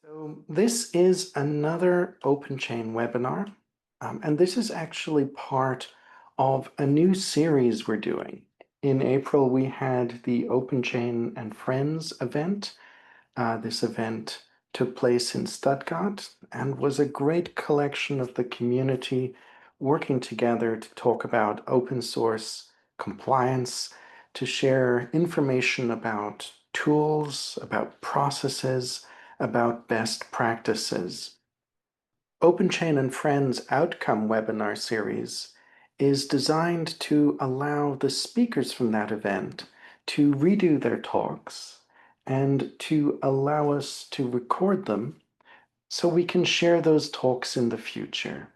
So this is another OpenChain webinar, and this is actually part of a new series we're doing. In April, we had the OpenChain and Friends event. This event took place in Stuttgart and was a great collection of the community working together to talk about open source compliance, to share information about tools, about processes, about best practices. OpenChain and Friends Outcome webinar series is designed to allow the speakers from that event to redo their talks and to allow us to record them so we can share those talks in the future.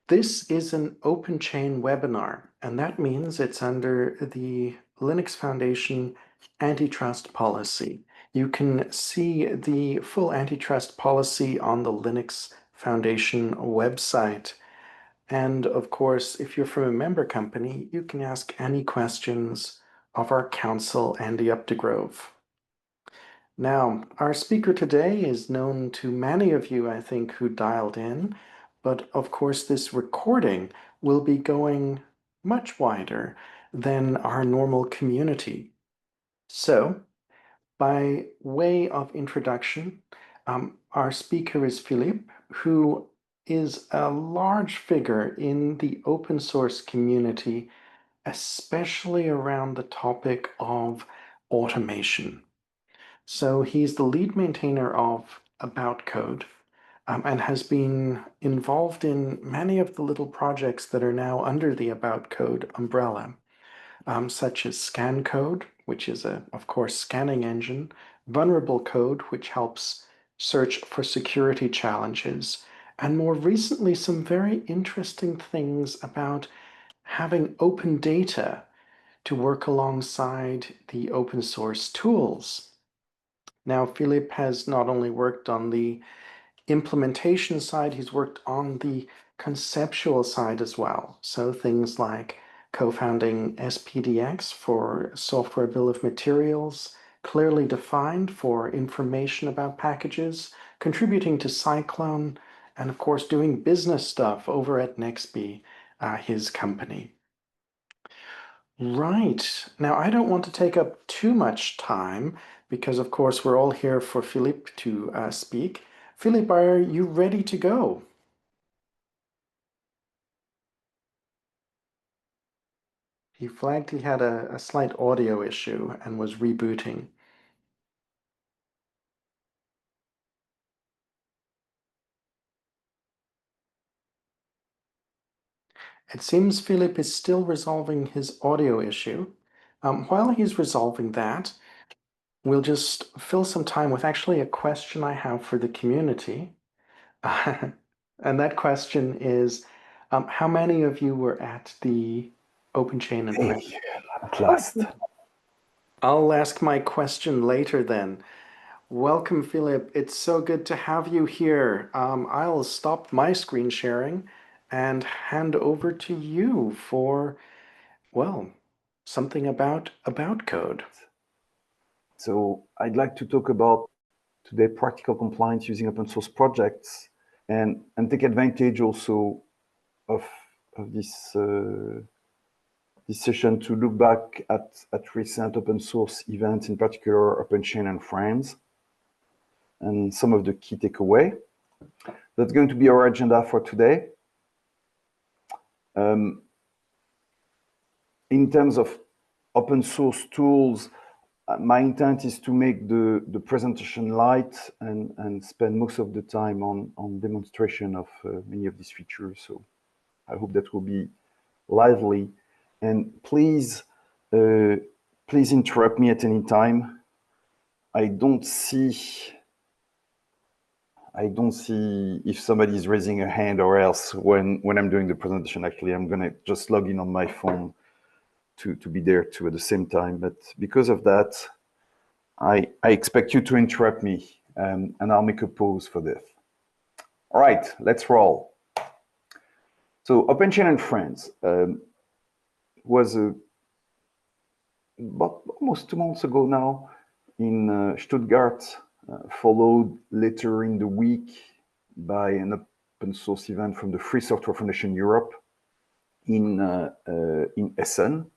This is an OpenChain webinar, and that means it's under the Linux Foundation antitrust policy. You can see the full antitrust policy on the Linux Foundation website. And of course, if you're from a member company, you can ask any questions of our council, Andy Updegrove. Now, our speaker today is known to many of you, I think, who dialed in, but of course this recording will be going much wider than our normal community. So, by way of introduction, our speaker is Philippe, who is a large figure in the open source community, especially around the topic of automation. So he's the lead maintainer of AboutCode and has been involved in many of the little projects that are now under the AboutCode umbrella, such as ScanCode, which is of course, scanning engine, VulnerableCode, which helps search for security challenges, and more recently, some very interesting things about having open data to work alongside the open source tools. Now, Philippe has not only worked on the implementation side, he's worked on the conceptual side as well. So things like co-founding SPDX for software bill of materials, clearly defined for information about packages, contributing to Cyclone, and of course doing business stuff over at Nextbee, his company. Right. Now, I don't want to take up too much time because, of course, we're all here for Philippe to speak. Philippe, are you ready to go? He flagged he had a slight audio issue and was rebooting. It seems Philippe is still resolving his audio issue. While he's resolving that, we'll just fill some time with actually a question I have for the community. And that question is, how many of you were at the OpenChain and Friends? Hey, at last. I'll ask my question later then. Welcome, Philip. It's so good to have you here. I'll stop my screen sharing and hand over to you for, well, something about AboutCode. So I'd like to talk about today practical compliance using open source projects and take advantage also of this this session to look back at recent open source events, in particular OpenChain and Friends, and some of the key takeaway. That's going to be our agenda for today. In terms of open source tools, my intent is to make the presentation light and spend most of the time on demonstration of many of these features. So I hope that will be lively. And please interrupt me at any time. I don't see if somebody is raising a hand or else when I'm doing the presentation. Actually, I'm gonna just log in on my phone to be there too at the same time. But because of that, I expect you to interrupt me and I'll make a pause for this. All right, let's roll. So OpenChain and Friends was about almost 2 months ago now in Stuttgart, followed later in the week by an open source event from the Free Software Foundation Europe in Essen.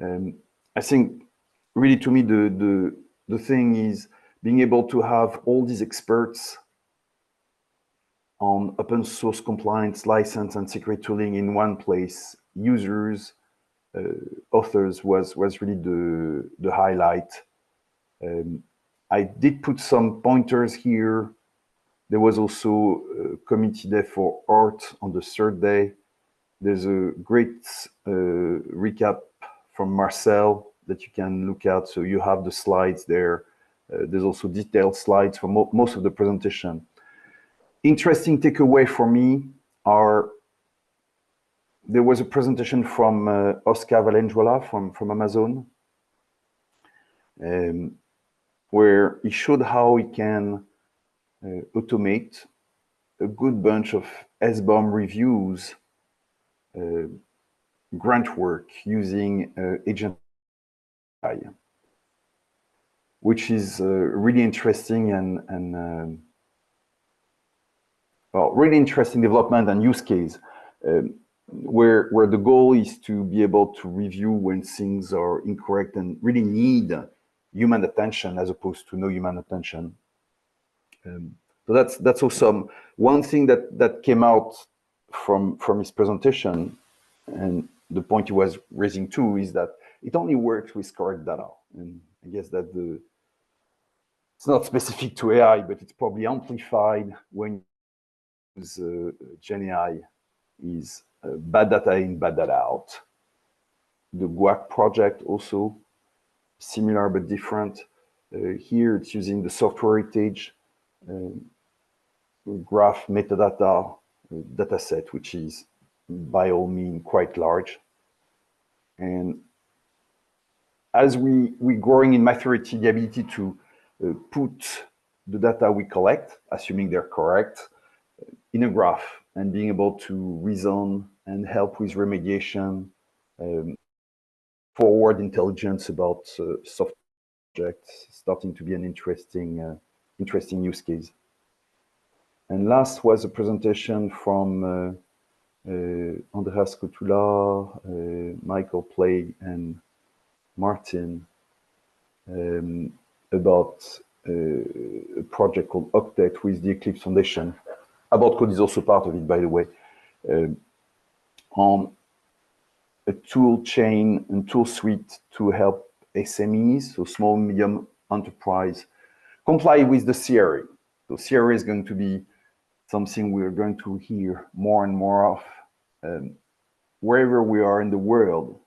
I think really to me the thing is being able to have all these experts on open source compliance, license, and security tooling in one place, users, authors was really the highlight. I did put some pointers here. There was also a community day for art on the third day. There's a great recap from Marcel that you can look at. So you have the slides there. There's also detailed slides for most of the presentation. Interesting takeaway for me are, there was a presentation from Oscar Valenzuela from Amazon, where he showed how he can automate a good bunch of SBOM reviews, grant work using agent AI, which is really interesting and well, really interesting development and use case, where the goal is to be able to review when things are incorrect and really need human attention as opposed to no human attention. So that's awesome. One thing that came out from his presentation, and the point he was raising too, is that it only works with correct data. And I guess that it's not specific to AI, but it's probably amplified when you use GenAI is bad data in, bad data out. The GUAC project also similar but different. Here it's using the software heritage graph metadata dataset, which is by all means quite large. And as we're growing in maturity, the ability to put the data we collect, assuming they're correct, in a graph and being able to reason and help with remediation, forward intelligence about software projects, starting to be an interesting use case. And last was a presentation from Andreas Kotula, Michael Play, and Martin about a project called Octet with the Eclipse Foundation. AboutCode is also part of it, by the way, on a tool chain and tool suite to help SMEs, so small, medium enterprise, comply with the CRA. So CRA is going to be something we're going to hear more and more of wherever we are in the world,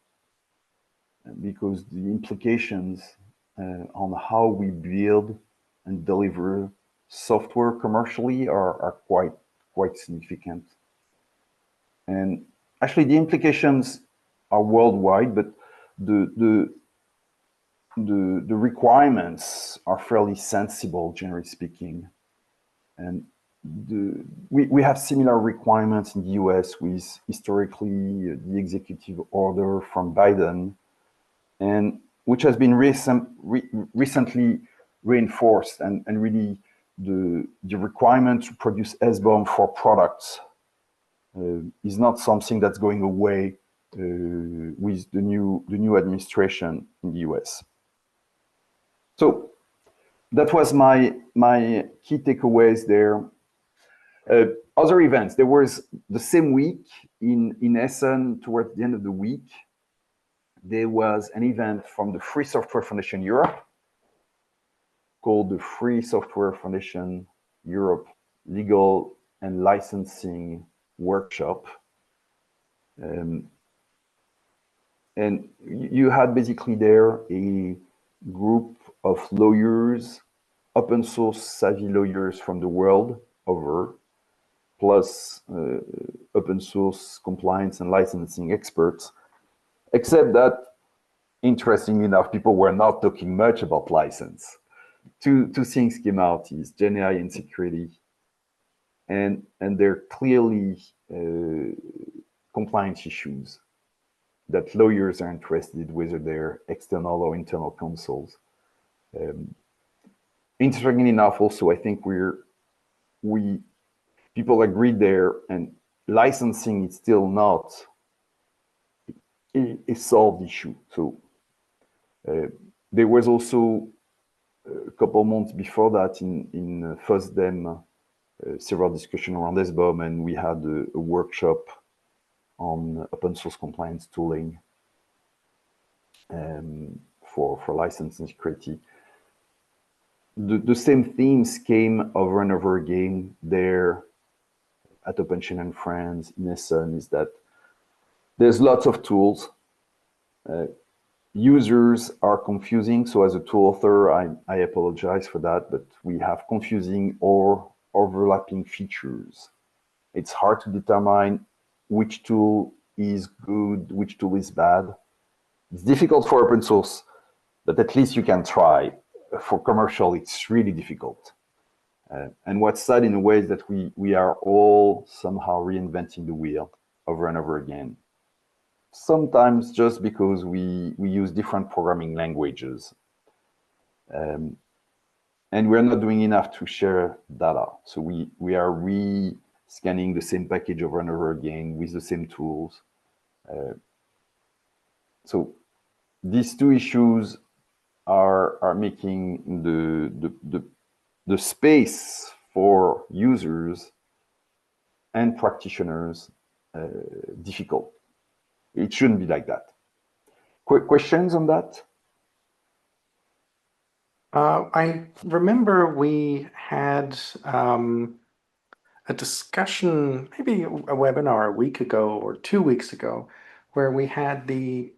because the implications on how we build and deliver software commercially are quite significant. And actually the implications are worldwide, but the requirements are fairly sensible, generally speaking. And we have similar requirements in the US with historically the executive order from Biden, and which has been recently reinforced, and really the requirement to produce SBOM for products is not something that's going away with the new administration in the US. So that was my key takeaways there. Other events, there was the same week in Essen, towards the end of the week, there was an event from the Free Software Foundation Europe called the Free Software Foundation Europe Legal and Licensing Workshop. And you had basically there a group of lawyers, open source savvy lawyers from the world over, plus open source compliance and licensing experts, except that, interestingly enough, people were not talking much about license. Two things came out, is GenAI and security, and they're clearly compliance issues that lawyers are interested, whether they're external or internal counsels. interestingly enough, also, I think people agreed there, and licensing is still not a solved issue. So there was also a couple months before that in FOSDEM, several discussions around SBOM, and we had a workshop on open source compliance tooling for licensing security. The same themes came over and over again there at OpenChain and Friends in Essen, is that there's lots of tools. Users are confusing. So as a tool author, I apologize for that, but we have confusing or overlapping features. It's hard to determine which tool is good, which tool is bad. It's difficult for open source, but at least you can try. For commercial, it's really difficult. And what's sad in a way is that we are all somehow reinventing the wheel over and over again. Sometimes just because we use different programming languages. And we're not doing enough to share data. So we are re-scanning the same package over and over again with the same tools. So these two issues are making the space for users and practitioners difficult. It shouldn't be like that. Quick questions on that? I remember we had a discussion, maybe a webinar a week ago or 2 weeks ago, where we had the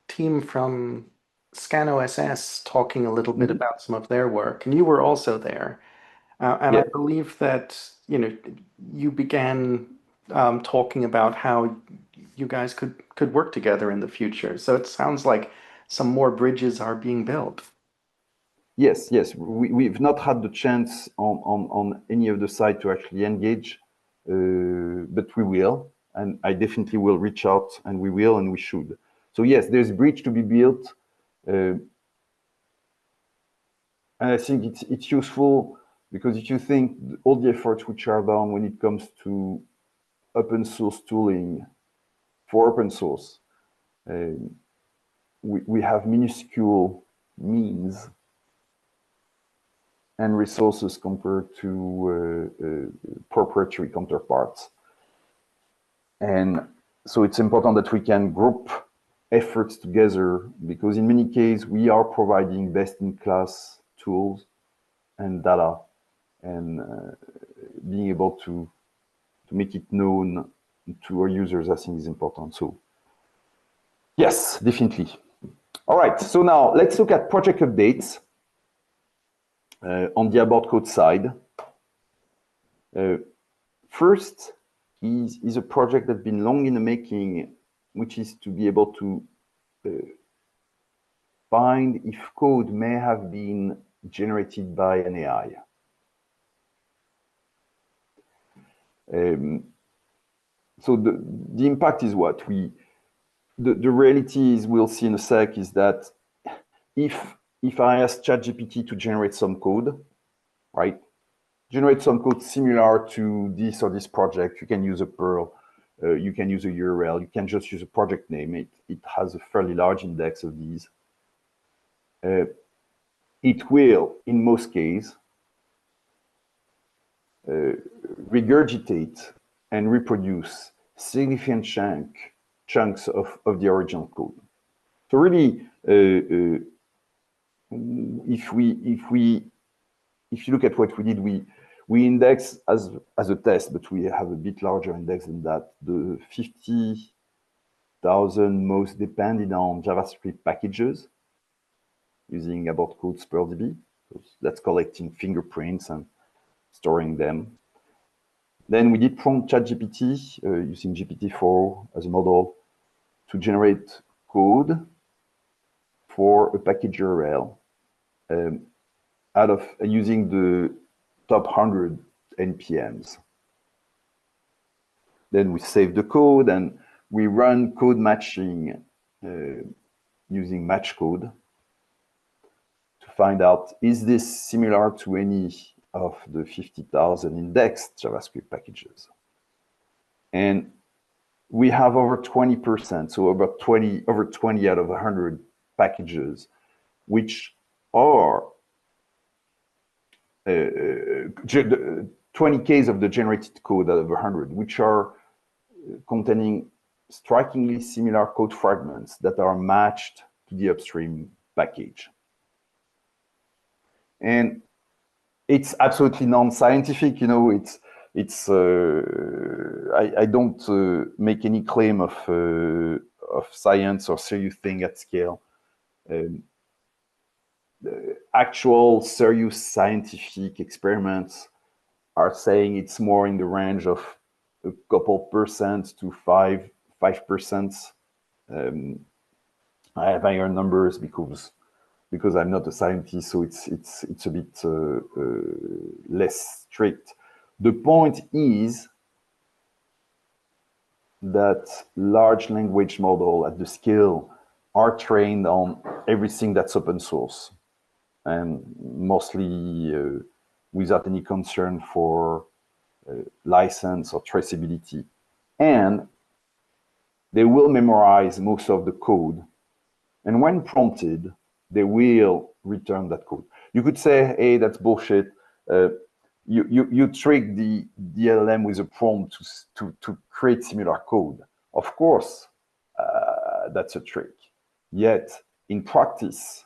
team from ScanOSS talking a little bit about some of their work, and you were also there. And I Yeah. believe that, you began talking about how you guys could work together in the future. So it sounds like some more bridges are being built. Yes. We've not had the chance on any of the side to actually engage, but we will, and I definitely will reach out, and we will, and we should. So yes, there's a bridge to be built, and I think it's useful because if you think all the efforts which are done when it comes to open source tooling for open source, we have minuscule means and resources compared to proprietary counterparts. And so it's important that we can group efforts together, because in many cases we are providing best-in-class tools and data, and being able to make it known to our users, I think, is important. So yes, definitely. All right, so now let's look at project updates. On the AboutCode side, first is a project that's been long in the making, which is to be able to find if code may have been generated by an AI. So the impact is what? The reality is, we'll see in a sec, is that if I ask ChatGPT to generate some code, right? Generate some code similar to this or this project. You can use a Perl, you can use a URL, you can just use a project name. It has a fairly large index of these. It will, in most cases, regurgitate and reproduce significant chunks of the original code. So really, if you look at what we did, we index as a test, but we have a bit larger index than that, the 50,000 most depended on JavaScript packages using AboutCode SpearDB. So that's collecting fingerprints and storing them. Then we did prompt ChatGPT using GPT-4 as a model to generate code for a package URL out of using the top 100 NPMs. Then we save the code and we run code matching using match code to find out, is this similar to any of the 50,000 indexed JavaScript packages? And we have over 20%, so about over 20 out of 100 packages, which are 20 cases of the generated code out of 100, which are containing strikingly similar code fragments that are matched to the upstream package. And it's absolutely non-scientific, you know. I don't make any claim of science or serious thing at scale. The actual serious scientific experiments are saying it's more in the range of a couple percent to 5%. I have higher numbers because I'm not a scientist, so it's a bit less strict. The point is that large language models at the scale are trained on everything that's open source, and mostly without any concern for license or traceability. And they will memorize most of the code. And when prompted, they will return that code. You could say, hey, that's bullshit. You trick the LLM with a prompt to create similar code. Of course, that's a trick. Yet, in practice,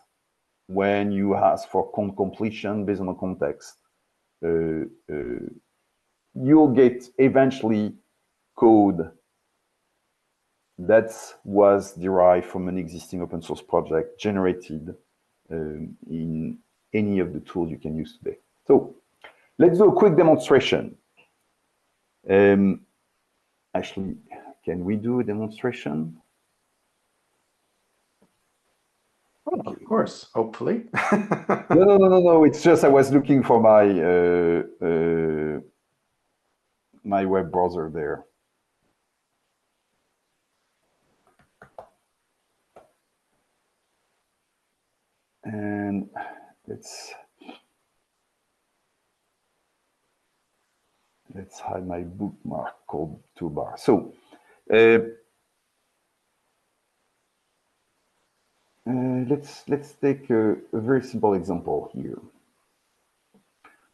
when you ask for code completion based on the context, you'll get eventually code that was derived from an existing open source project generated in any of the tools you can use today. So let's do a quick demonstration. Actually, can we do a demonstration? Oh, of course, hopefully. No. It's just I was looking for my my web browser there. And let's hide my bookmark called toolbar. So let's take a very simple example here.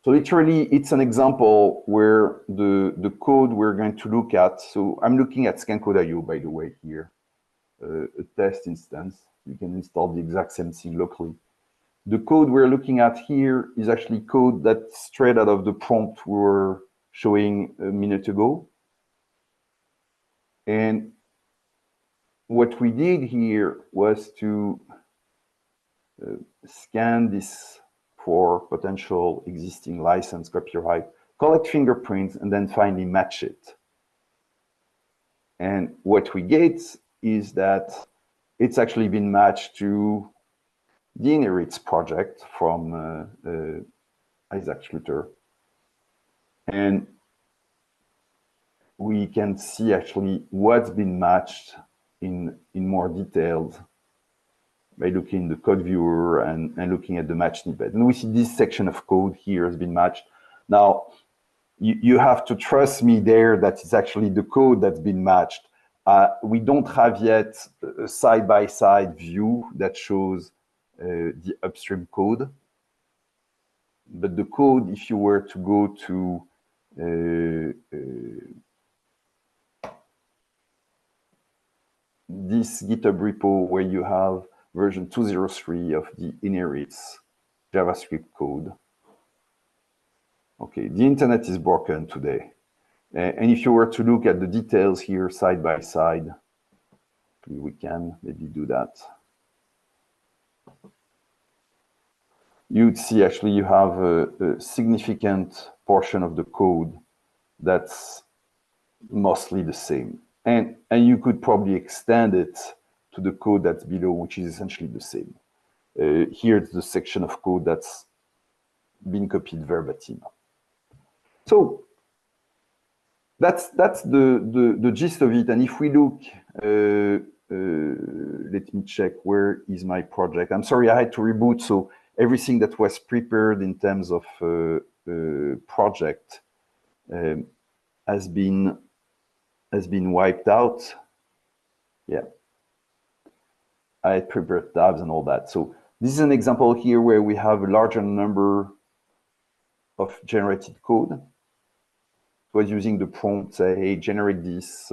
So literally, it's an example where the code we're going to look at. So I'm looking at scancode.io, by the way, here, a test instance. You can install the exact same thing locally. The code we're looking at here is actually code that's straight out of the prompt we were showing a minute ago. And what we did here was to scan this for potential existing license, copyright, collect fingerprints, and then finally match it. And what we get is that it's actually been matched to the Inherits project from Isaac Schluter. And we can see actually what's been matched in more details by looking in the code viewer and looking at the match snippet. And we see this section of code here has been matched. Now, you have to trust me there that it's actually the code that's been matched. We don't have yet a side-by-side view that shows the upstream code. But the code, if you were to go to this GitHub repo where you have version 203 of the Inherits JavaScript code. Okay, the internet is broken today. And if you were to look at the details here side by side, we can maybe do that. You'd see actually you have a significant portion of the code that's mostly the same. And you could probably extend it to the code that's below, which is essentially the same. Here's the section of code that's been copied verbatim. So that's the gist of it. And if we look, let me check, where is my project? I'm sorry, I had to reboot, so everything that was prepared in terms of project has been wiped out. Yeah, I prepared tabs and all that. So this is an example here where we have a larger number of generated code. It was using the prompt, say, hey, generate this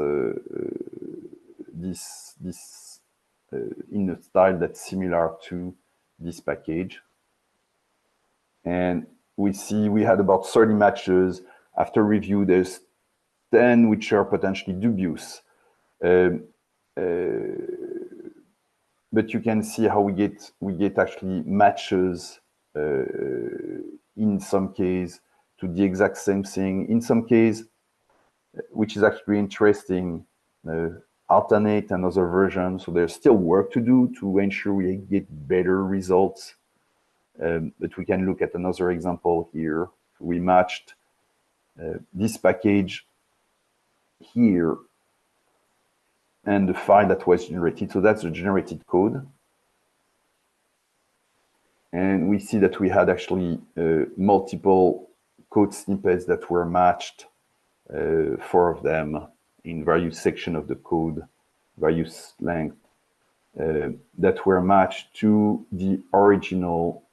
in a style that's similar to this package. And we see we had about 30 matches. After review, there's 10 which are potentially dubious. But you can see how we get actually matches in some case to the exact same thing. In some case, which is actually interesting, alternate another version. So there's still work to do to ensure we get better results. But we can look at another example here. We matched this package here and the file that was generated. So that's the generated code. And we see that we had actually multiple code snippets that were matched, 4 of them in various sections of the code, various length, that were matched to the original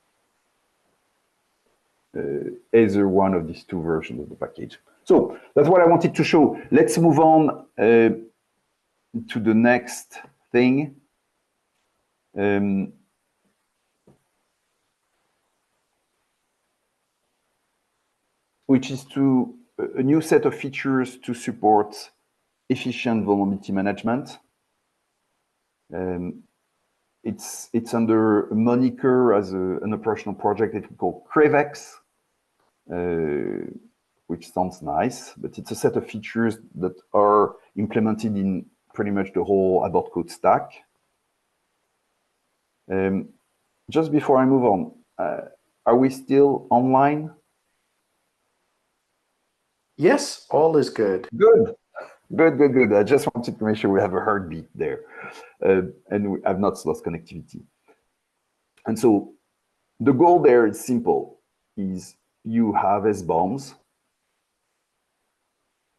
either one of these 2 versions of the package. So that's what I wanted to show. Let's move on to the next thing. Which is to a new set of features to support efficient vulnerability management. It's under a moniker as an operational project that we call CREVEX, which sounds nice, but it's a set of features that are implemented in pretty much the whole AboutCode stack. Just before I move on, are we still online? Yes, all is good. Good. I just wanted to make sure we have a heartbeat there, and I've not lost connectivity. And so the goal there is simple, is you have SBOMs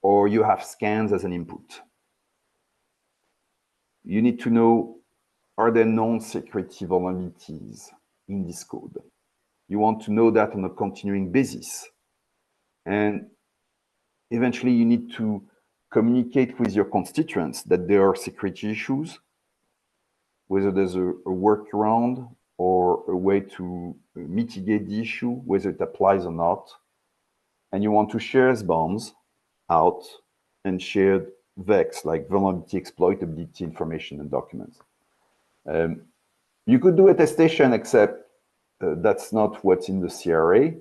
or you have scans as an input. You need to know, are there known security vulnerabilities in this code? You want to know that on a continuing basis. And eventually you need to communicate with your constituents that there are security issues, whether there's a workaround or a way to mitigate the issue, whether it applies or not. And you want to share SBOMs out and share VEX, like vulnerability exploitability information and documents. You could do attestation, except that's not what's in the CRA.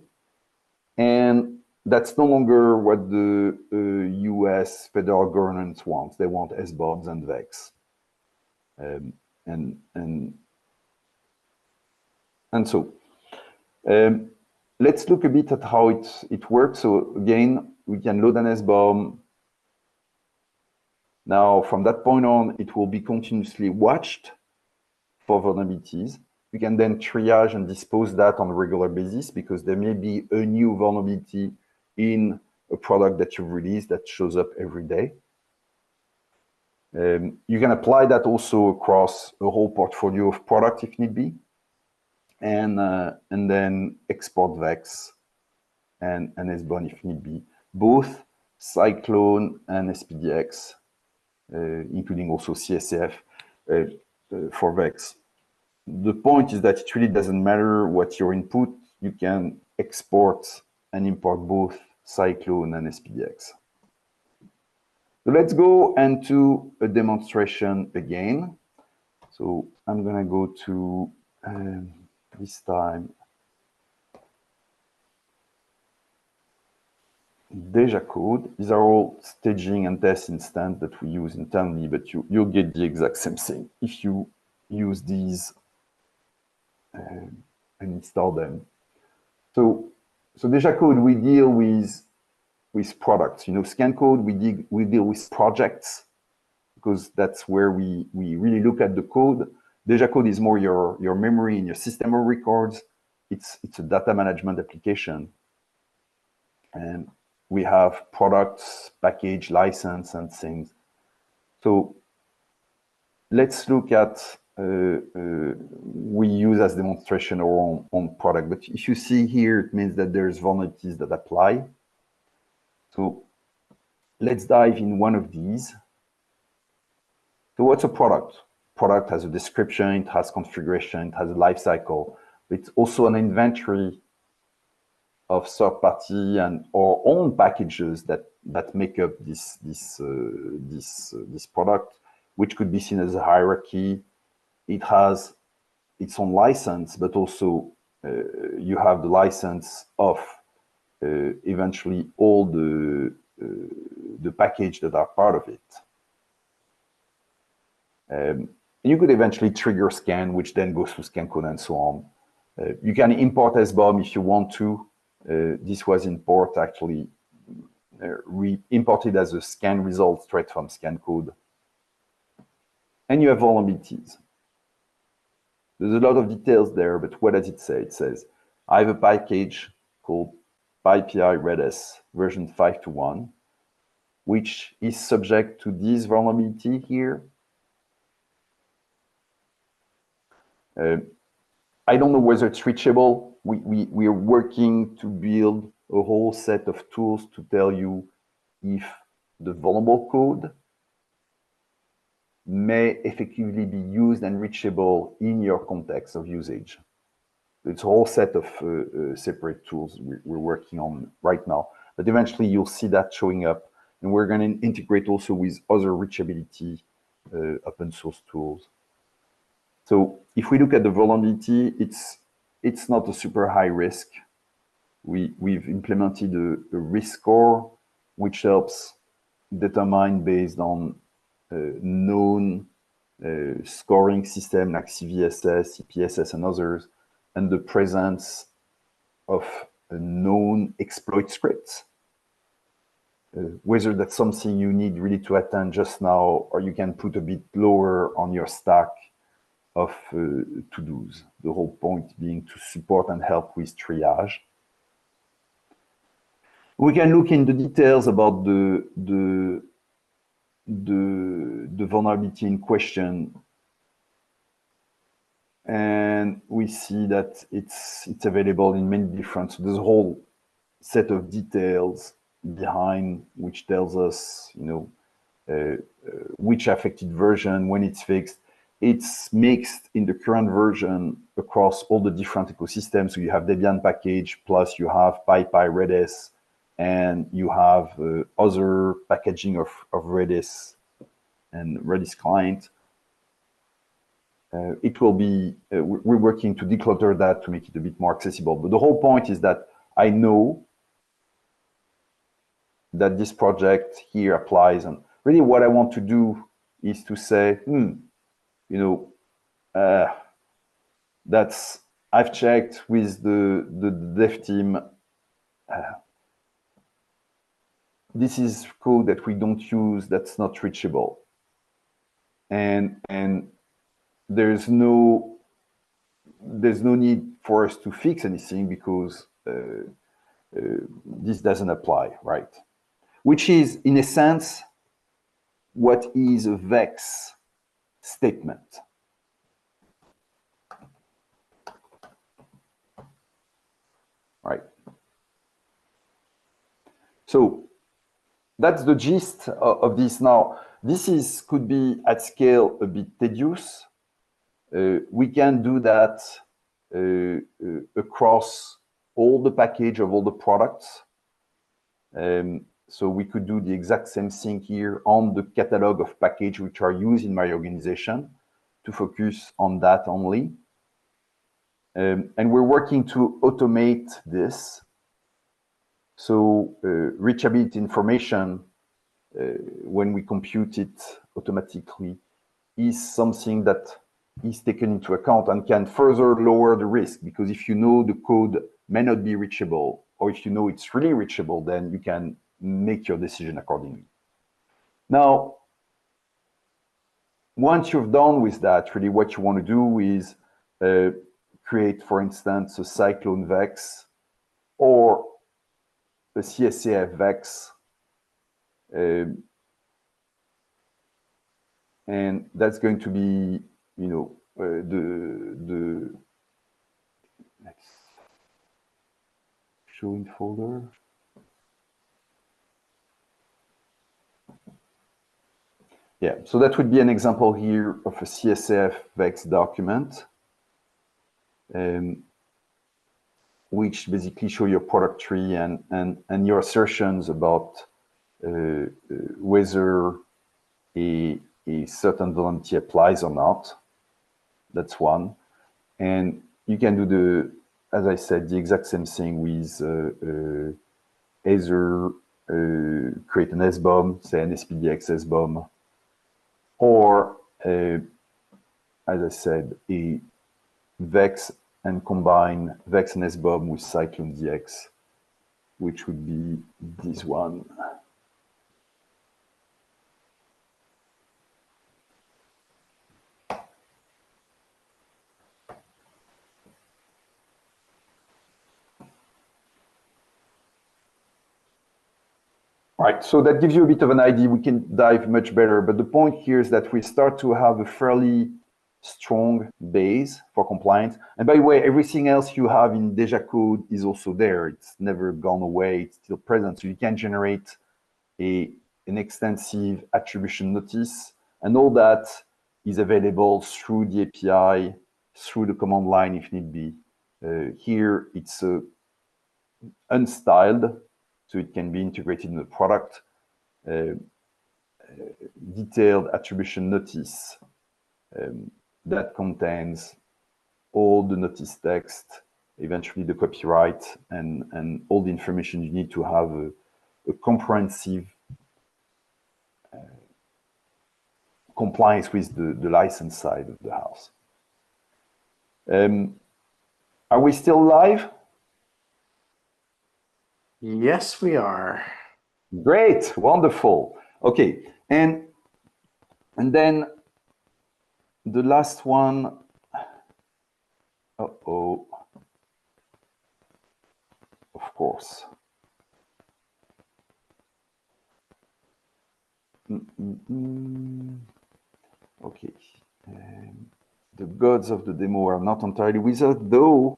And that's no longer what the US federal government wants. They want SBOMs and VEX. And so let's look a bit at how it works. So again, we can load an SBOM. Now, from that point on, it will be continuously watched for vulnerabilities. We can then triage and dispose that on a regular basis, because there may be a new vulnerability in a product that you've released that shows up every day. You can apply that also across a whole portfolio of products if need be, and then export VEX and SBOM if need be, both Cyclone and SPDX, including also CSF for VEX. The point is that it really doesn't matter what your input, you can export and import both Cyclone and SPDX. So let's go into a demonstration again. So I'm going to go to, this time, AboutCode. These are all staging and test instances that we use internally, but you'll get the exact same thing if you use these and install them. So AboutCode, we deal with products. You know, scan code, we deal with projects, because that's where we really look at the code. AboutCode is more your memory and your system of records. it's a data management application. And we have products, package, license, and things. So let's look at, we use as demonstration our own product. But if you see here, it means that there's vulnerabilities that apply. So let's dive in one of these. So what's a product? Product has a description, it has configuration, it has a life cycle. It's also an inventory of third party and our own packages that make up this product, which could be seen as a hierarchy. It has its own license, but also you have the license of eventually all the package that are part of it. You could eventually trigger scan, which then goes to scan code and so on. You can import SBOM if you want to. This was import actually imported as a scan result straight from scan code. And you have vulnerabilities. There's a lot of details there, but what does it say? It says, I have a package called PyPI Redis version 5.1, which is subject to this vulnerability here. I don't know whether it's reachable. We are working to build a whole set of tools to tell you if the vulnerable code may effectively be used and reachable in your context of usage. It's a whole set of separate tools we're working on right now. But eventually you'll see that showing up. And we're going to integrate also with other reachability open source tools. So if we look at the vulnerability, it's not a super high risk. We've implemented a risk score, which helps determine based on known scoring system like CVSS, CPSS, and others, and the presence of known exploit scripts. Whether that's something you need really to attend just now, or you can put a bit lower on your stack of to-dos. The whole point being to support and help with triage. We can look in the details about the vulnerability in question, and we see that it's available in many different. So there's a whole set of details behind which tells us, which affected version, when it's fixed. It's mixed in the current version across all the different ecosystems. So you have Debian package, plus you have PyPI Redis, and you have other packaging of Redis and Redis client. It will be, we're working to declutter that to make it a bit more accessible. But the whole point is that I know that this project here applies. And really what I want to do is to say, I've checked with the dev team. This is code that we don't use, that's not reachable. And there's no need for us to fix anything because this doesn't apply, right? Which is, in a sense, what is a VEX statement. Right. So that's the gist of this. Now, this could be at scale a bit tedious. We can do that across all the package of all the products. So we could do the exact same thing here on the catalog of package which are used in my organization to focus on that only. And we're working to automate this. So reachability information, when we compute it automatically, is something that is taken into account and can further lower the risk, because if you know the code may not be reachable, or if you know it's really reachable, then you can make your decision accordingly. Now, once you're done with that, really what you want to do is create, for instance, a cyclone vex or a CSAF vex. And that's going to be, you know, the let's show in folder. Yeah, so that would be an example here of a CSAF vex document, which basically show your product tree and your assertions about whether a certain vulnerability applies or not. That's one. And you can do the, as I said, the exact same thing with either create an SBOM, say an SPDX SBOM, or as I said, a VEX and combine VEX and SBOM with Cyclone DX, which would be this one. Right, so that gives you a bit of an idea. We can dive much better, but the point here is that we start to have a fairly strong base for compliance. And by the way, everything else you have in Deja code is also there. It's never gone away, it's still present. So you can generate an extensive attribution notice, and all that is available through the API, through the command line if need be. Here it's unstyled, so it can be integrated in the product. Detailed attribution notice that contains all the notice text, eventually the copyright, and all the information you need to have a comprehensive compliance with the license side of the house. Are we still live? Yes, we are. Great, wonderful. Okay, and then the last one. Uh-oh. Of course. Okay. The gods of the demo are not entirely with us, though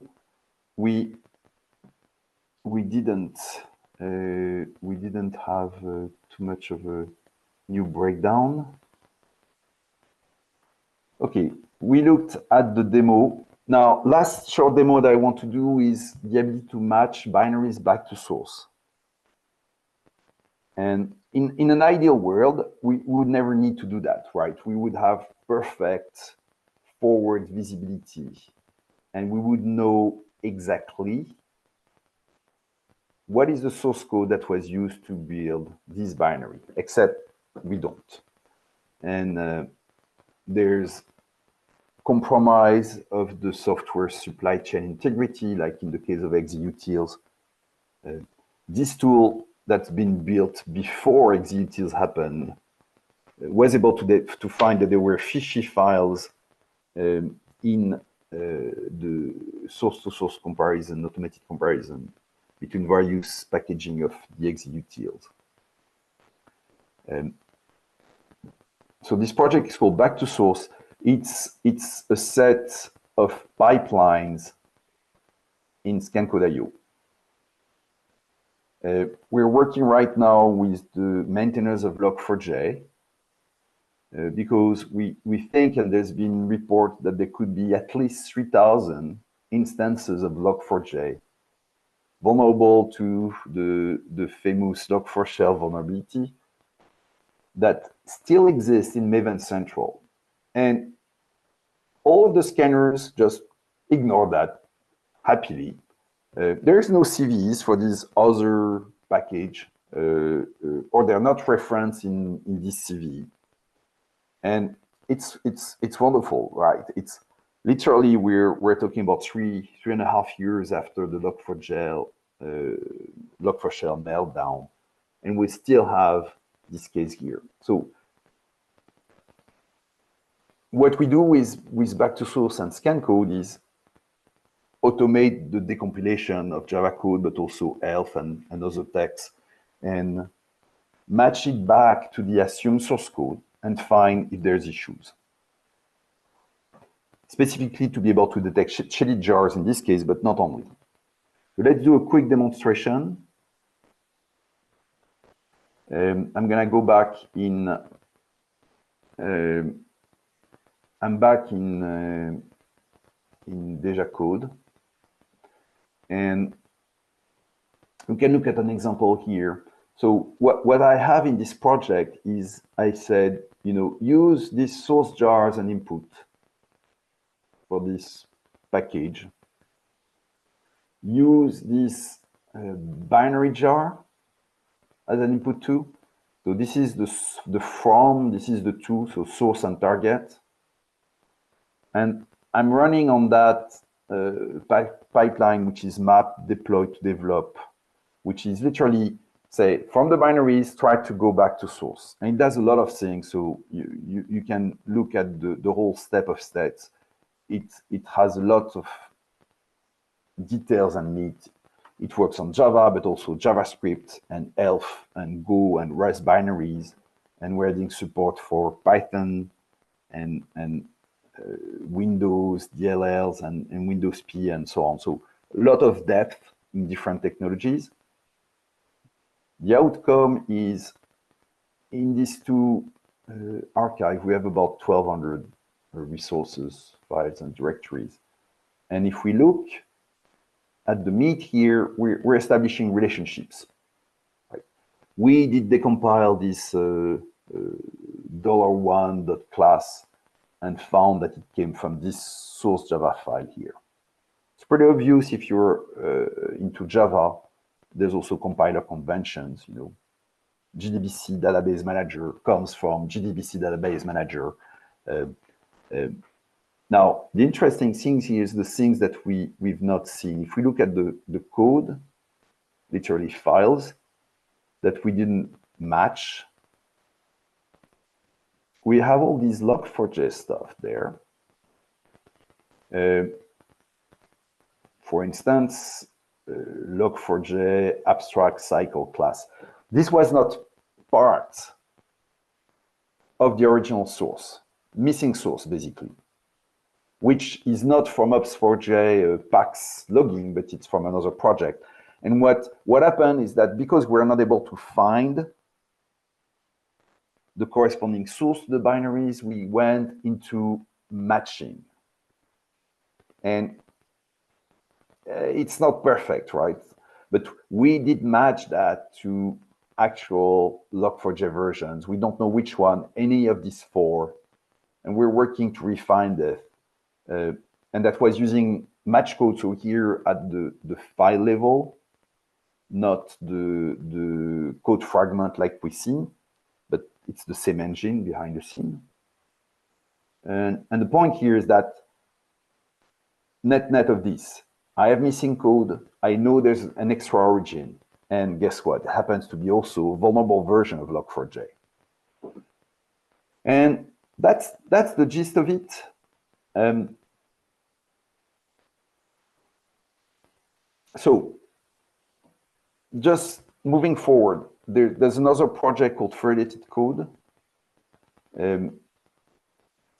we didn't have too much of a new breakdown. Okay, we looked at the demo. Now, last short demo that I want to do is the ability to match binaries back to source. And in an ideal world, we would never need to do that, right? We would have perfect forward visibility, and we would know exactly what is the source code that was used to build this binary, except we don't. And there's compromise of the software supply chain integrity, like in the case of executils. This tool that's been built before executils happened was able to find that there were fishy files in the source-to-source comparison, automated comparison between various packaging of the executils. So this project is called Back to Source. It's a set of pipelines in ScanCode.io. We're working right now with the maintainers of Log4j because we think, and there's been reports that there could be at least 3,000 instances of Log4j vulnerable to the famous Log4Shell vulnerability that still exists in Maven Central. And all of the scanners just ignore that happily. There's no CVEs for this other package, or they're not referenced in this CVE. And it's wonderful, right? It's literally we're talking about three and a half years after the Log4Shell meltdown, and we still have this case here. So what we do with Back to Source and ScanCode is automate the decompilation of Java code, but also ELF and other texts, and match it back to the assumed source code and find if there's issues. Specifically to be able to detect shaded jars in this case, but not only. So let's do a quick demonstration. I'm gonna go back in, I'm back in Deja Code. And we can look at an example here. So what I have in this project is I said, use this source jar as an input for this package. Use this binary jar as an input too. So this is the from, this is the to, so source and target. And I'm running on that pipeline, which is map, deploy to develop, which is literally, say, from the binaries, try to go back to source. And it does a lot of things. So you can look at the whole step of steps. It has a lot of details and meat. It works on Java, but also JavaScript and ELF and Go and Rust binaries. And we're adding support for Python and Windows, DLLs, and Windows P, and so on. So a lot of depth in different technologies. The outcome is, in these two archives, we have about 1,200 resources, files, and directories. And if we look at the meat here, we're establishing relationships. Right? We did decompile this $1.class and found that it came from this source Java file here. It's pretty obvious if you're into Java. There's also compiler conventions, GDBC database manager comes from GDBC database manager. Now, the interesting thing here is the things that we've not seen. If we look at the code, literally files that we didn't match, we have all these log4j stuff there. For instance, log4j abstract cycle class. This was not part of the original source, missing source basically, which is not from ops4j PAX logging, but it's from another project. And what happened is that because we're not able to find the corresponding source to the binaries, we went into matching. And it's not perfect, right? But we did match that to actual log4j versions. We don't know which one, any of these four, and we're working to refine that. And that was using match code, so here at the file level, not the code fragment like we've seen, but it's the same engine behind the scene. And the point here is that net of this, I have missing code. I know there's an extra origin. And guess what? It happens to be also a vulnerable version of log4j. And that's the gist of it. So just moving forward, there's another project called Federated Code.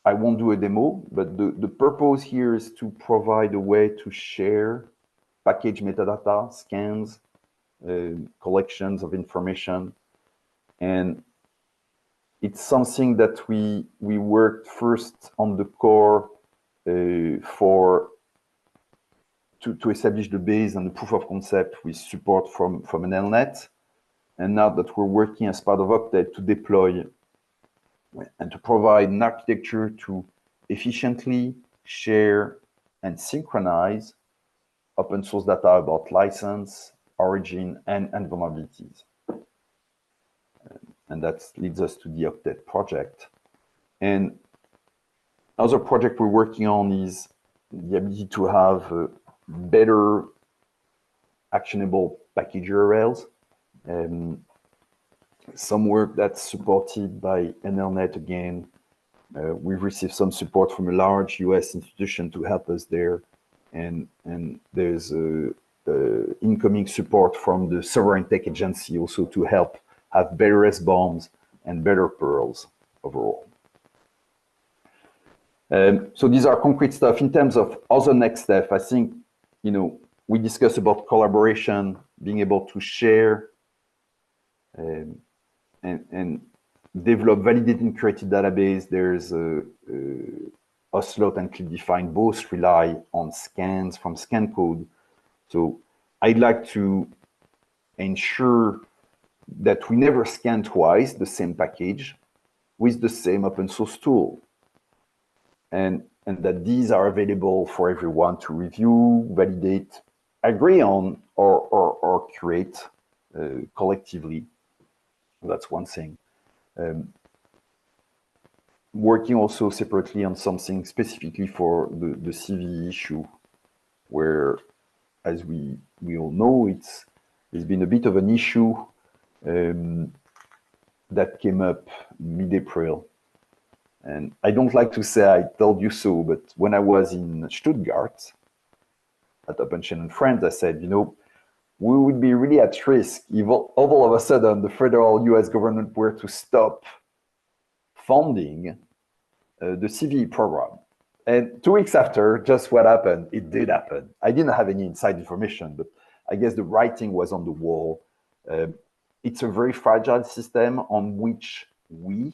I won't do a demo, but the purpose here is to provide a way to share package metadata, scans, collections of information. And it's something that we worked first on the core to establish the base and the proof of concept with support from an LNet. And now that we're working as part of Octet to deploy and to provide an architecture to efficiently share and synchronize open source data about license, origin, and vulnerabilities. And that leads us to the Octet project. And another project we're working on is the ability to have better actionable package URLs. Some work that's supported by NLNet again. We've received some support from a large US institution to help us there. and there's incoming support from the sovereign tech agency also to help have better SBOMs and better pearls overall. So these are concrete stuff. In terms of other next step, I think, we discussed about collaboration, being able to share and develop validated and created database. There's Ocelot and ClipDefine both rely on scans from scan code. So I'd like to ensure that we never scan twice the same package with the same open source tool. And that these are available for everyone to review, validate, agree on, or create collectively. That's one thing. Working also separately on something specifically for the CVE issue, where, as we all know, it's been a bit of an issue that came up mid-April. And I don't like to say I told you so, but when I was in Stuttgart at OpenChain and Friends, I said, we would be really at risk if all of a sudden the federal US government were to stop funding the CVE program. And 2 weeks after, just what happened, it did happen. I didn't have any inside information, but I guess the writing was on the wall. It's a very fragile system on which we,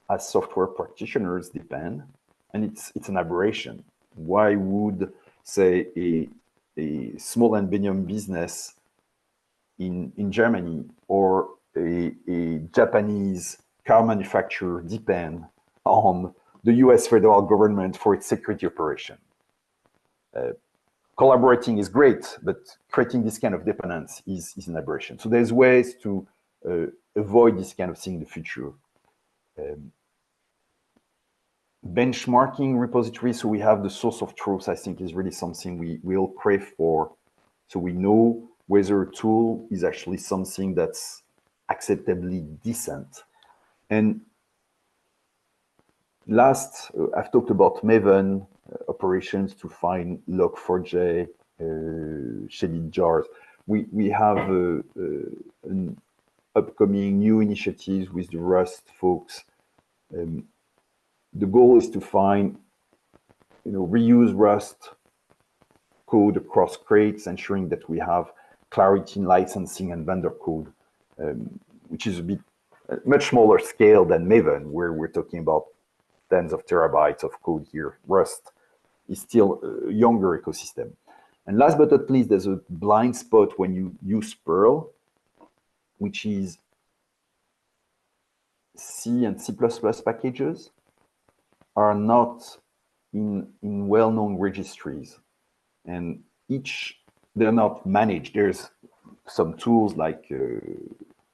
as software practitioners, depend, and it's an aberration. Why would, say, a small and medium business in Germany or a Japanese car manufacturer depend on the US federal government for its security operation? Collaborating is great, but creating this kind of dependence is an aberration. So there's ways to avoid this kind of thing in the future. Benchmarking repositories, so we have the source of truth, I think is really something we all crave for. So we know whether a tool is actually something that's acceptably decent. And last, I've talked about Maven operations to find log4j, shaded jars. We have an upcoming new initiatives with the Rust folks. The goal is to find, reuse Rust code across crates, ensuring that we have clarity in licensing and vendor code, which is much smaller scale than Maven, where we're talking about tens of terabytes of code here. Rust is still a younger ecosystem. And last but not least, there's a blind spot when you use Perl, which is C and C++ packages are not in well-known registries, and they're not managed. There's some tools like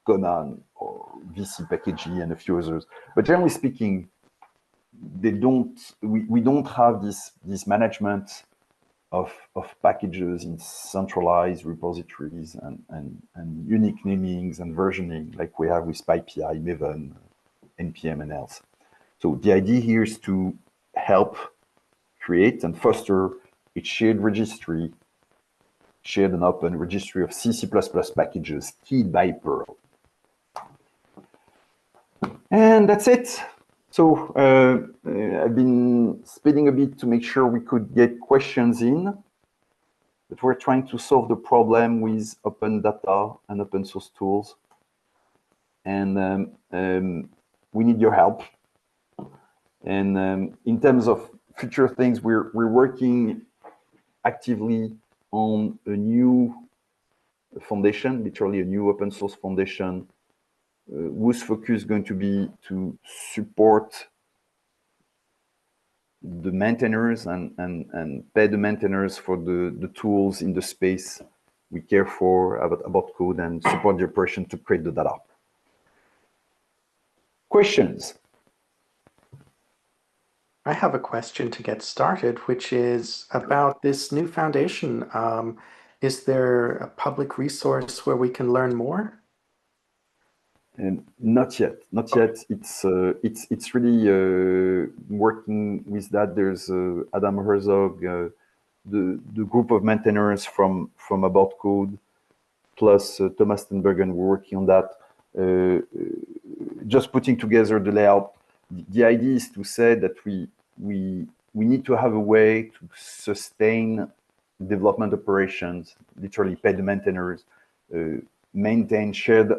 Conan or VC Packagey and a few others, but generally speaking, we don't have this management of packages in centralized repositories and unique namings and versioning like we have with PyPI, Maven, NPM, and else. So the idea here is to help create and foster a shared registry, shared and open registry of C++ packages keyed by Perl. And that's it. So I've been speeding a bit to make sure we could get questions in, but we're trying to solve the problem with open data and open source tools. And we need your help. And in terms of future things, we're working actively on a new foundation, literally a new open source foundation, whose focus is going to be to support the maintainers and pay the maintainers for the tools in the space we care for about code and support the operation to create the data. Questions? I have a question to get started, which is about this new foundation. Is there a public resource where we can learn more? And not yet, not yet. It's really working with that. There's Adam Herzog, the group of maintainers from AboutCode, plus Thomas Stenbergen. We're working on that. Just putting together the layout. The idea is to say that we need to have a way to sustain development operations, literally pay the maintainers, maintain shared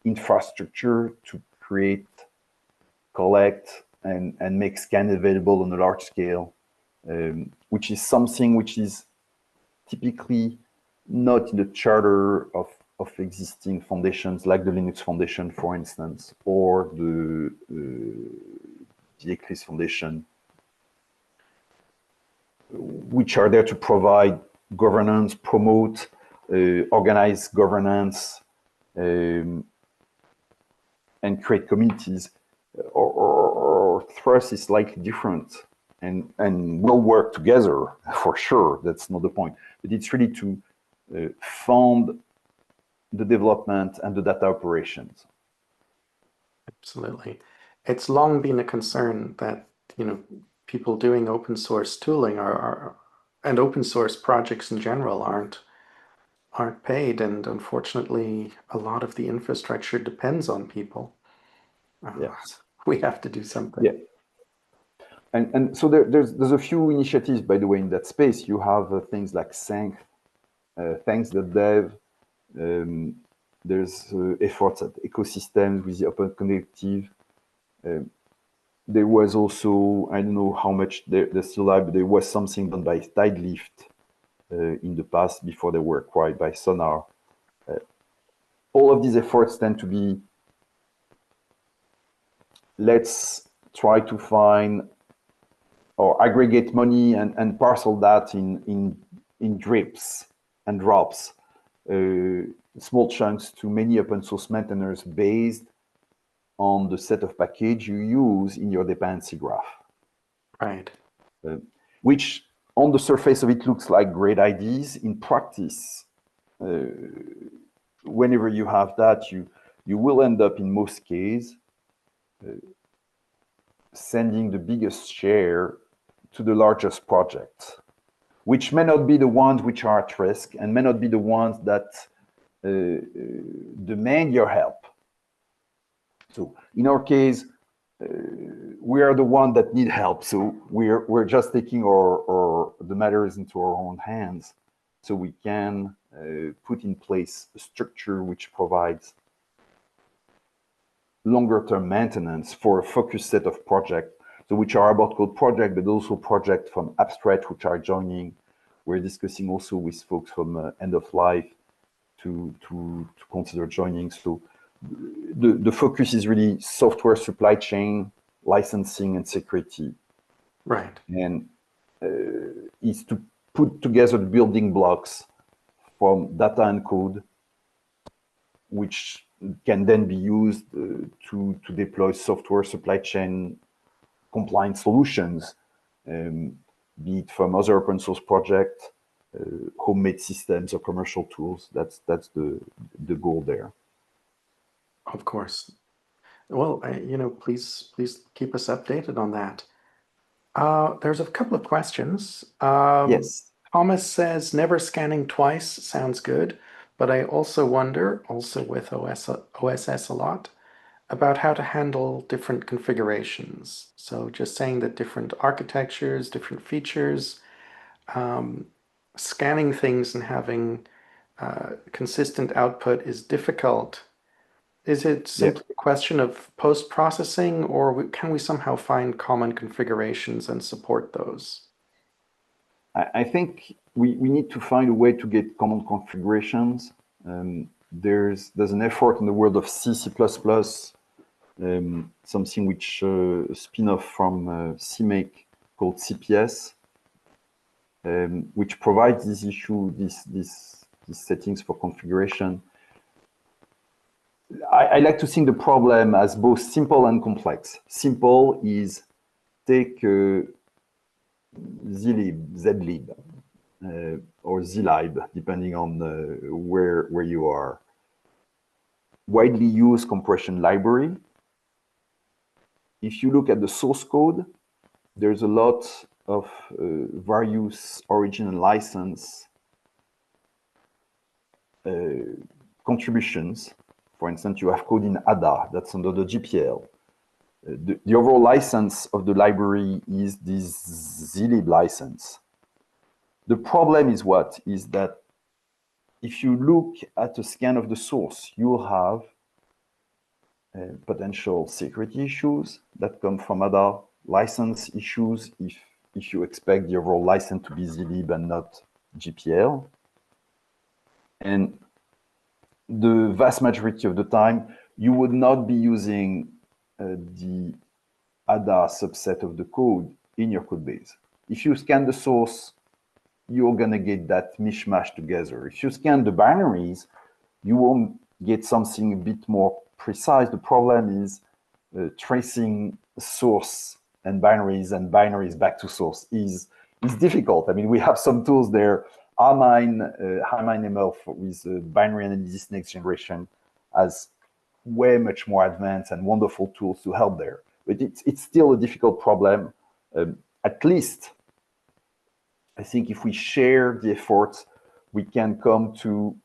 infrastructure to create, collect, and make scan available on a large scale, which is something which is typically not in the charter of existing foundations like the Linux Foundation, for instance, or the Eclipse Foundation, which are there to provide governance, promote, organize governance, and create communities. Or Thrust is slightly different, and we'll work together for sure. That's not the point. But it's really to fund the development and the data operations. Absolutely. It's long been a concern that, people doing open source tooling and open source projects in general aren't paid, and unfortunately a lot of the infrastructure depends on people. Yeah. We have to do something. Yeah. And so there's a few initiatives, by the way, in that space. You have things like thanks.dev. There's efforts at ecosystems with the Open Collective. There was also, I don't know how much there's still live, but there was something done by Tidelift in the past before they were acquired by Sonar. All of these efforts tend to be, let's try to find or aggregate money and parcel that in drips and drops, small chunks to many open source maintainers based on the set of package you use in your dependency graph. Right. Which on the surface of it looks like great ideas. In practice, whenever you have that, you will end up in most cases sending the biggest share to the largest project, which may not be the ones which are at risk and may not be the ones that demand your help. So in our case, we are the one that need help. So we're just taking the matters into our own hands, so we can put in place a structure which provides longer-term maintenance for a focused set of projects, so which are AboutCode projects, but also projects from Abstract which are joining. We're discussing also with folks from End of Life to consider joining. So the focus is really software supply chain, licensing, and security. Right. And is to put together the building blocks from data and code, which can then be used to deploy software supply chain compliant solutions, be it from other open source projects, homemade systems, or commercial tools. That's the goal there. Of course. Well, please keep us updated on that. There's a couple of questions. Yes. Thomas says, never scanning twice sounds good, but I also wonder, also with OSS a lot, about how to handle different configurations. So just saying that different architectures, different features, scanning things and having consistent output is difficult. Is it simply a question of post-processing, or can we somehow find common configurations and support those? I think we need to find a way to get common configurations. There's an effort in the world of C++, something which a spin-off from CMake called CPS, which provides this issue, these settings for configuration. I like to think the problem as both simple and complex. Simple is take zlib, or zlib, depending on where you are. widely used compression library. If you look at the source code, there's a lot of various origin and license contributions. For instance, you have code in ADA, that's under the GPL. The overall license of the library is this zlib license. The problem is what? Is that if you look at a scan of the source, you'll have potential security issues that come from ADA, license issues if you expect the overall license to be zlib and not GPL. And the vast majority of the time, you would not be using the ADA subset of the code in your code base. If you scan the source, you're going to get that mishmash together. If you scan the binaries, you won't get something a bit more precise. The problem is tracing source and binaries back to source is difficult. I mean, we have some tools there. HiMineML with binary analysis next generation has way much more advanced and wonderful tools to help there. But it's still a difficult problem. At least, I think if we share the efforts, we can come to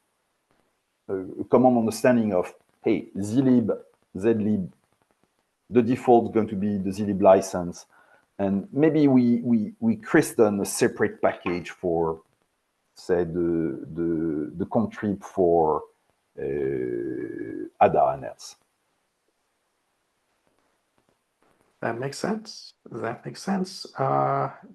a common understanding of, hey, zlib, the default is going to be the zlib license. And maybe we christen a separate package for, say, the contrib for ADA and else. That makes sense. That makes sense.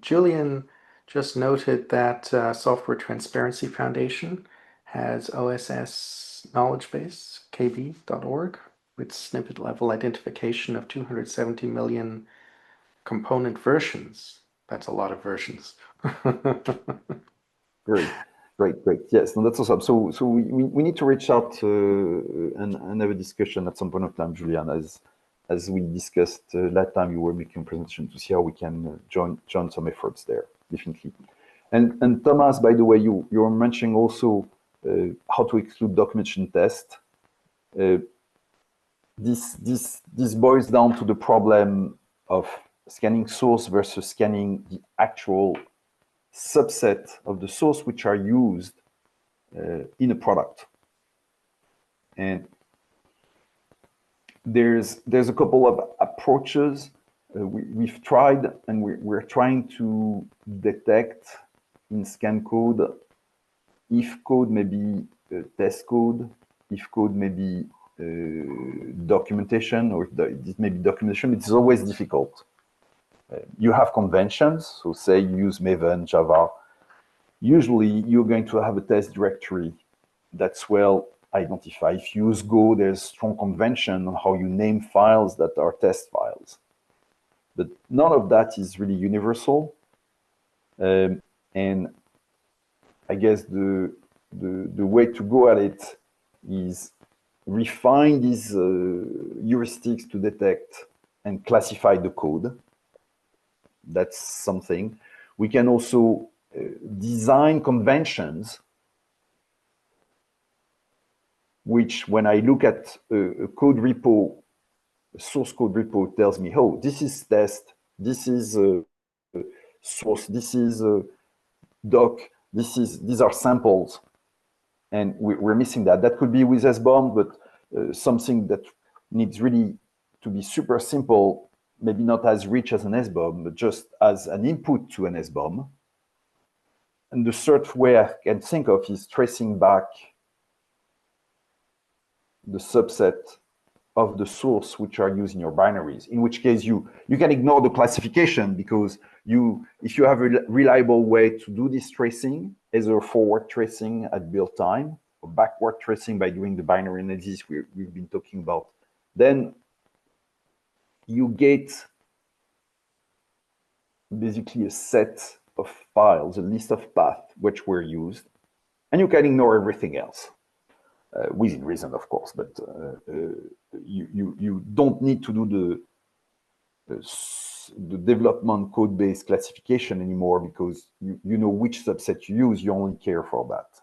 Julian just noted that Software Transparency Foundation has OSS knowledge base, kb.org, with snippet level identification of 270 million component versions. That's a lot of versions. Great. Yes, no, that's awesome. So we need to reach out and have a discussion at some point of time, Julian, as we discussed last time you were making a presentation, to see how we can join some efforts there, definitely. And Thomas, by the way, you were mentioning also how to exclude documentation test. This boils down to the problem of scanning source versus scanning the actual subset of the source which are used in a product. And there's a couple of approaches we've tried, and we're trying to detect in scan code if code may be test code, if code may be documentation, or if it may be documentation. It's always difficult. You have conventions, so say you use Maven, Java. Usually you're going to have a test directory that's well identified. If you use Go, there's strong convention on how you name files that are test files. But none of that is really universal. And I guess the way to go at it is refine these heuristics to detect and classify the code. That's something. We can also design conventions which, when I look at a code repo, a source code repo, tells me, oh, this is test, this is source, this is doc, these are samples, and we're missing that. That could be with SBOM, but something that needs really to be super simple, maybe not as rich as an SBOM, but just as an input to an SBOM. And the third way I can think of is tracing back the subset of the source which are used in your binaries, in which case you can ignore the classification, because if you have a reliable way to do this tracing, either forward tracing at build time or backward tracing by doing the binary analysis we've been talking about, then you get basically a set of files, a list of paths which were used, and you can ignore everything else. Within reason, of course, but you don't need to do the development code-based classification anymore, because you know which subset you use. You only care for that.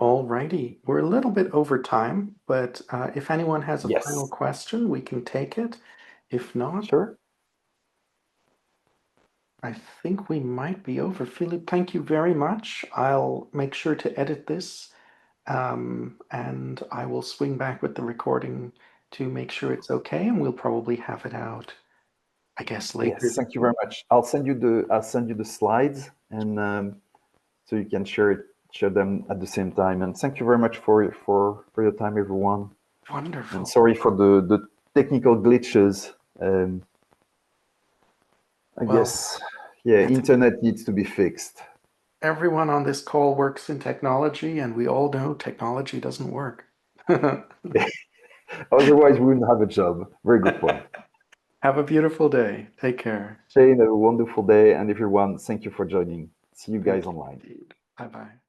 All righty. We're a little bit over time, but if anyone has a final Yes, question, we can take it. If not, sure. I think we might be over. Philip, thank you very much. I'll make sure to edit this, and I will swing back with the recording to make sure it's okay, and we'll probably have it out, I guess, later. Yes, thank you very much. I'll send you the slides, and so you can share them at the same time. And thank you very much for your time, everyone. And Wonderful. sorry for the technical glitches. I Well, guess, yeah, that's internet needs to be fixed. everyone on this call works in technology, and we all know technology doesn't work. Otherwise, we wouldn't have a job. Very good point. Have a beautiful day. Take care. Shane, have a wonderful day, and everyone, thank you for joining. See you guys Thank you online. indeed. Bye bye.